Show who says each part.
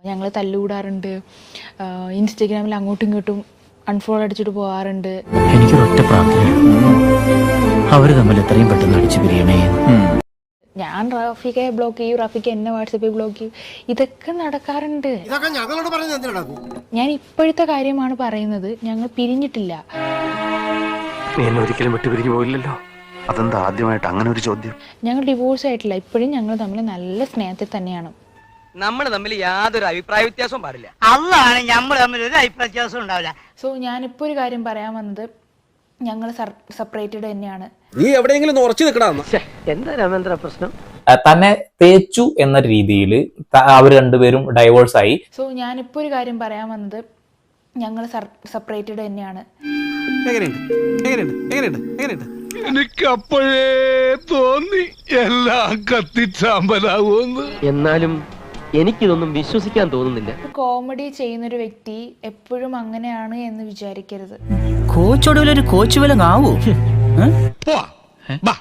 Speaker 1: ഞങ്ങൾ തല്ലുകൂടാറുണ്ട്, ഇൻസ്റ്റഗ്രാമിൽ അങ്ങോട്ടും ഇങ്ങോട്ടും അൺഫോളോ അടിച്ചിട്ട് പോകാറുണ്ട്.
Speaker 2: എനിക്കൊരൊറ്റ പ്രാർത്ഥനയാണ്, അവര് തമ്മിൽ എത്രയും പെട്ടെന്ന് അടിച്ചു പിരിയണേ.
Speaker 1: ഞാൻ റാഫിക്കെ ബ്ലോക്ക് ചെയ്യും, റാഫിക്ക് എന്നെ വാട്സപ്പിൽ ബ്ലോക്ക് ചെയ്യും, ഇതൊക്കെ നടക്കാറുണ്ട്. ഞാൻ ഇപ്പോഴത്തെ കാര്യമാണ് പറയുന്നത്, ഞങ്ങൾ പിരിഞ്ഞിട്ടില്ല.
Speaker 3: ഒരിക്കലും വിട്ടുപിരിഞ്ഞു പോയില്ലല്ലോ. അതെന്താ ആദ്യമായിട്ട് അങ്ങനെ ഒരു ചോദ്യം?
Speaker 1: ഞങ്ങൾ ഡിവോഴ്സ് ആയിട്ടില്ല, ഇപ്പോഴും ഞങ്ങൾ തമ്മിൽ നല്ല സ്നേഹത്തിൽ തന്നെയാണ്.
Speaker 4: നമ്മൾ തമ്മിൽ യാതൊരു അഭിപ്രായ വ്യത്യാസവും പാടില്ല.
Speaker 5: അതാണ് നമ്മൾ തമ്മിൽ ഒരു അഭിപ്രായ വ്യത്യാസം ഉണ്ടാവില്ല.
Speaker 1: സോ ഞാനിപ്പോൾ ഒരു കാര്യം പറയാൻ വന്നത്, ഞങ്ങൾ സെപ്പറേറ്റഡ് തന്നെയാണ്.
Speaker 6: നീ എവിടെയെങ്കിലും ഉറച്ചു നിൽക്കണം.
Speaker 4: എന്താ രാമേന്ദ്ര പ്രശ്നം?
Speaker 7: തന്നെ തേച്ചു എന്ന രീതിയിൽ അവർ രണ്ടുപേരും ഡൈവോഴ്സ് ആയി.
Speaker 1: സോ ഞാനിപ്പോൾ ഒരു കാര്യം പറയാൻ വന്നത്, ഞങ്ങൾ സെപ്പറേറ്റഡ് തന്നെയാണ്.
Speaker 8: എനിക്ക് അപ്പോഴേ തോന്നി എല്ലാം കത്തിച്ചാമ്പലാവൂന്ന്.
Speaker 4: എന്നാലും എനിക്കിതൊന്നും വിശ്വസിക്കാൻ തോന്നുന്നില്ല.
Speaker 1: കോമഡി ചെയ്യുന്നൊരു വ്യക്തി എപ്പോഴും അങ്ങനെയാണ് എന്ന് വിചാരിക്കരുത്.
Speaker 2: കോച്ചൊടുവിലൊരു കോച്ച് വിലങ്ങാവൂ.
Speaker 8: വാ